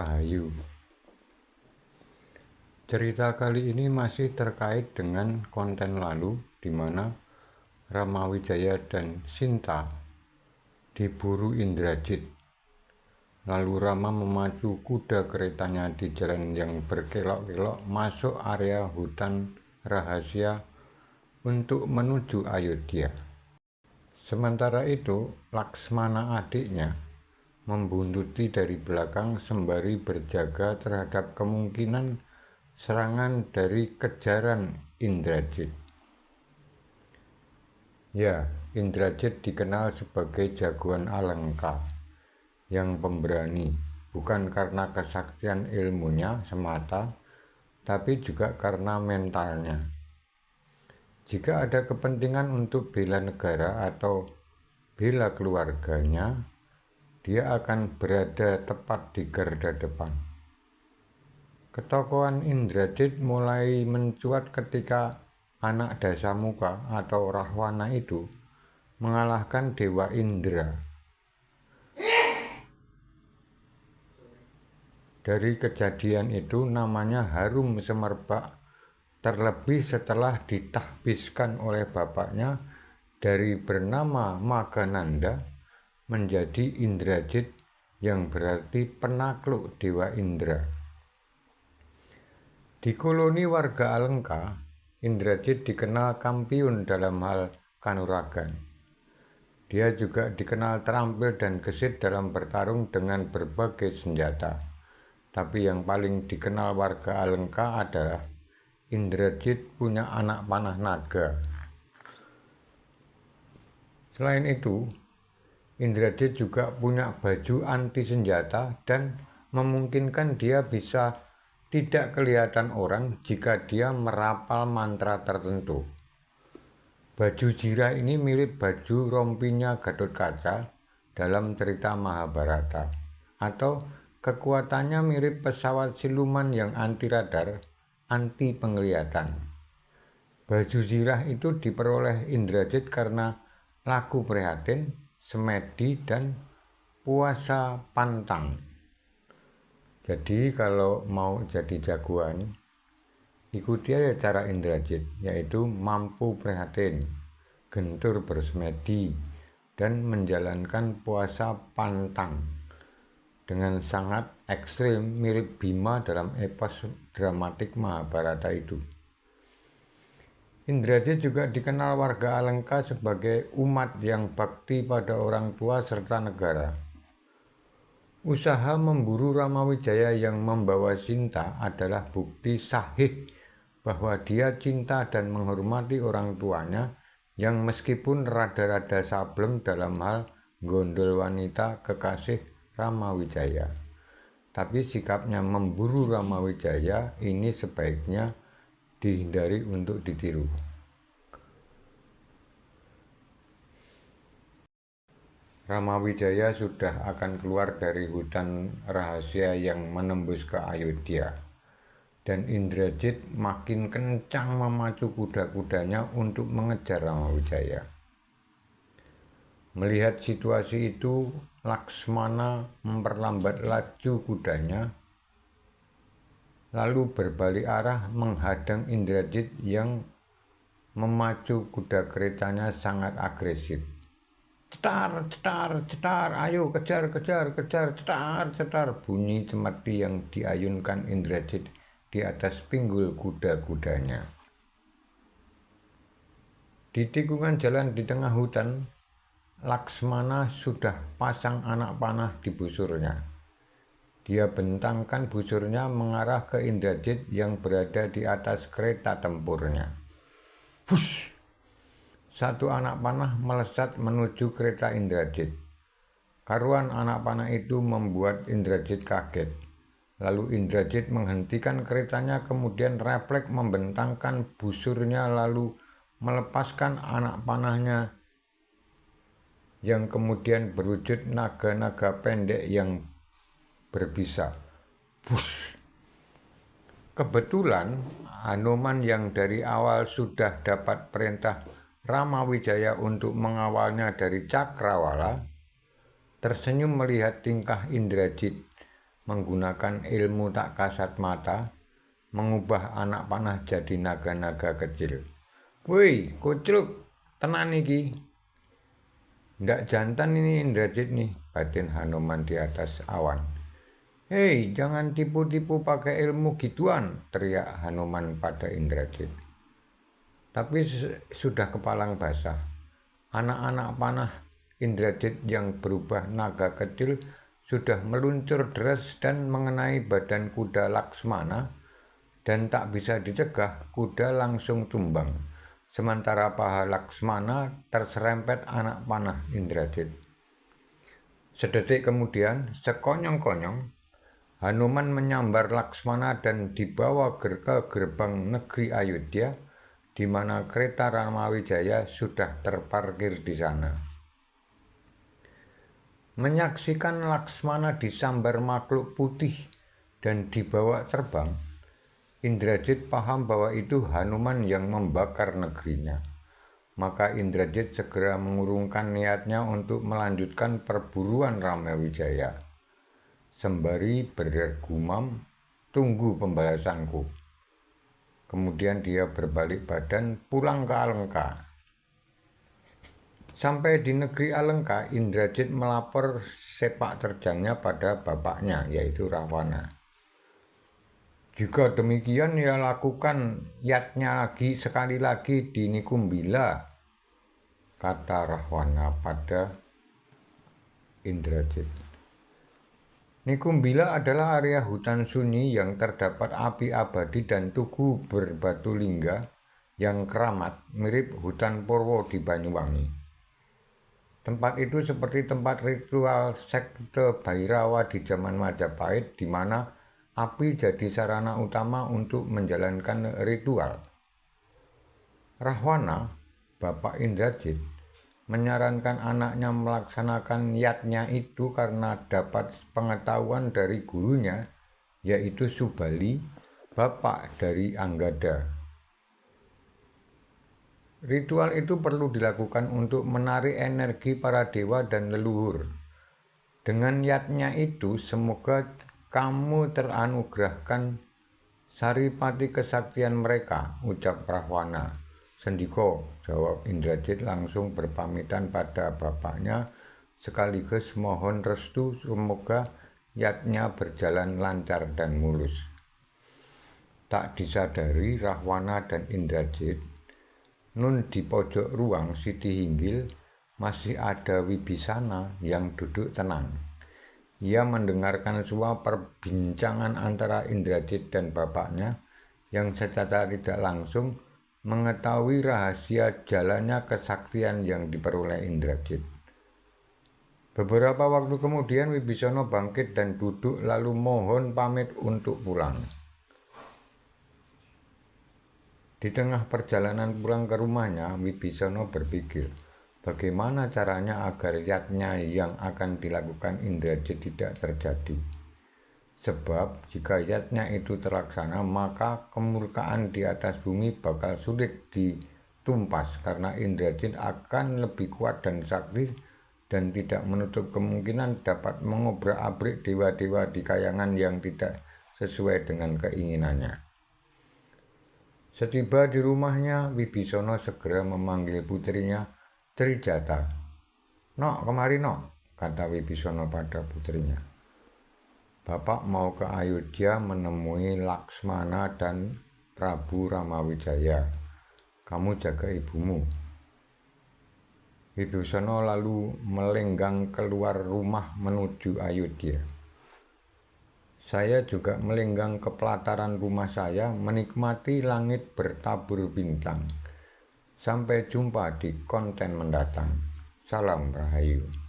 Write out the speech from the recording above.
Rahayu. Cerita kali ini masih terkait dengan konten lalu, di mana Rama Wijaya dan Sinta diburu Indrajit. Lalu Rama memacu kuda keretanya di jalan yang berkelok-kelok masuk area hutan rahasia untuk menuju Ayodhya. Sementara itu, Laksmana adiknya membuntuti dari belakang sembari berjaga terhadap kemungkinan serangan dari kejaran Indrajit. Ya, Indrajit dikenal sebagai jagoan Alengka yang pemberani, bukan karena kesaktian ilmunya semata, tapi juga karena mentalnya. Jika ada kepentingan untuk bela negara atau bela keluarganya, dia akan berada tepat di garda depan. Ketokohan Indrajit mulai mencuat ketika anak Dasamuka atau Rahwana itu mengalahkan Dewa Indra. Dari kejadian itu namanya harum semerbak, terlebih setelah ditahbiskan oleh bapaknya dari bernama Maghananda menjadi Indrajit yang berarti penakluk Dewa Indra. Di koloni warga Alengka, Indrajit dikenal kampiun dalam hal kanuragan. Dia juga dikenal terampil dan gesit dalam bertarung dengan berbagai senjata. Tapi yang paling dikenal warga Alengka adalah Indrajit punya anak panah naga. Selain itu, Indrajit juga punya baju anti senjata dan memungkinkan dia bisa tidak kelihatan orang jika dia merapal mantra tertentu. Baju jirah ini mirip baju rompinya Gatotkaca dalam cerita Mahabharata, atau kekuatannya mirip pesawat siluman yang anti radar, anti penglihatan. Baju jirah itu diperoleh Indrajit karena laku prihatin, semedi, dan puasa pantang. Jadi kalau mau jadi jagoan, ikuti aja cara Indrajit, yaitu mampu prihatin, gentur bersemedi, dan menjalankan puasa pantang dengan sangat ekstrim mirip Bima dalam epos dramatik Mahabharata itu. Indrajit juga dikenal warga Alengka sebagai umat yang bakti pada orang tua serta negara. Usaha memburu Rama Wijaya yang membawa Sinta adalah bukti sahih bahwa dia cinta dan menghormati orang tuanya yang meskipun rada-rada sableng dalam hal gondol wanita kekasih Rama Wijaya. Tapi sikapnya memburu Rama Wijaya ini sebaiknya dihindari untuk ditiru. Rama Wijaya sudah akan keluar dari hutan rahasia yang menembus ke Ayodhya, dan Indrajit makin kencang memacu kuda-kudanya untuk mengejar Rama Wijaya. Melihat situasi itu, Laksmana memperlambat laju kudanya, lalu berbalik arah menghadang Indrajit yang memacu kuda keretanya sangat agresif. Cetar, cetar, cetar, ayo kejar, kejar, kejar, cetar, cetar, bunyi cemeti yang diayunkan Indrajit di atas pinggul kuda-kudanya. Di tikungan jalan di tengah hutan, Laksmana sudah pasang anak panah di busurnya. Dia bentangkan busurnya mengarah ke Indrajit yang berada di atas kereta tempurnya. Hush! Satu anak panah melesat menuju kereta Indrajit. Karuan anak panah itu membuat Indrajit kaget. Lalu Indrajit menghentikan keretanya, kemudian refleks membentangkan busurnya lalu melepaskan anak panahnya yang kemudian berwujud naga-naga pendek yang berbisa. Bush! Kebetulan Hanuman yang dari awal sudah dapat perintah Rama Wijaya untuk mengawalnya dari Cakrawala tersenyum melihat tingkah Indrajit. menggunakan ilmu tak kasat mata, mengubah anak panah jadi naga-naga kecil. Woi, Kucluk, tenan iki. Ndak jantan ini Indrajit nih, batin Hanuman di atas awan. Hei, jangan tipu-tipu pakai ilmu gituan, teriak Hanuman pada Indrajit. Tapi sudah kepalang basah. Anak-anak panah Indrajit yang berubah naga kecil sudah meluncur deras dan mengenai badan kuda Laksmana, dan tak bisa dicegah, kuda langsung tumbang. Sementara paha Laksmana terserempet anak panah Indrajit. Sedetik kemudian, sekonyong-konyong, Hanuman menyambar Laksmana dan dibawa ke gerbang negeri Ayodhya, di mana kereta Ramawijaya sudah terparkir di sana. Menyaksikan Laksmana disambar makhluk putih dan dibawa terbang, Indrajit paham bahwa itu Hanuman yang membakar negerinya. Maka Indrajit segera mengurungkan niatnya untuk melanjutkan perburuan Ramawijaya, sembari bergumam, "Tunggu pembalasanku." Kemudian dia berbalik badan pulang ke Alengka. Sampai di negeri Alengka, Indrajit melapor sepak terjangnya pada bapaknya, yaitu Rahwana. Jika demikian, ya lakukan yatnya sekali lagi di Nikumbila, kata Rahwana pada Indrajit. Nikumbila adalah area hutan sunyi yang terdapat api abadi dan tugu berbatu lingga yang keramat, mirip hutan Purwo di Banyuwangi. Tempat itu seperti tempat ritual sekte Bhairawa di zaman Majapahit, di mana api jadi sarana utama untuk menjalankan ritual. Rahwana, bapak Indrajit, menyarankan anaknya melaksanakan yatnya itu karena dapat pengetahuan dari gurunya, yaitu Subali, bapak dari Anggada. Ritual itu perlu dilakukan untuk menarik energi para dewa dan leluhur. Dengan yatnya itu, semoga kamu teranugerahkan saripati kesaktian mereka, ucap Rahwana. Sendiko, jawab Indrajit langsung berpamitan pada bapaknya, sekaligus mohon restu semoga yatnya berjalan lancar dan mulus. Tak disadari Rahwana dan Indrajit, nun di pojok ruang Siti Hinggil masih ada Wibisana yang duduk tenang. Ia mendengarkan semua perbincangan antara Indrajit dan bapaknya, yang secara tidak langsung mengetahui rahasia jalannya kesaktian yang diperoleh Indrajit. Beberapa waktu kemudian Wibisana bangkit dan duduk lalu mohon pamit untuk pulang. Di tengah perjalanan pulang ke rumahnya, Wibisana berpikir, bagaimana caranya agar yatnya yang akan dilakukan Indrajit tidak terjadi. Sebab jika yatnya itu terlaksana, maka kemurkaan di atas bumi bakal sulit ditumpas karena Indrajit akan lebih kuat dan sakti dan tidak menutup kemungkinan dapat mengobrak-abrik dewa-dewa di kayangan yang tidak sesuai dengan keinginannya. Setiba di rumahnya, Wibisana segera memanggil putrinya Trijata. "Nok, kemari nok," kata Wibisana pada putrinya. "Bapak mau ke Ayodhya menemui Laksmana dan Prabu Ramawijaya. Kamu jaga ibumu." Wibisana lalu melenggang keluar rumah menuju Ayodhya. Saya juga melenggang ke pelataran rumah saya menikmati langit bertabur bintang. Sampai jumpa di konten mendatang. Salam Rahayu.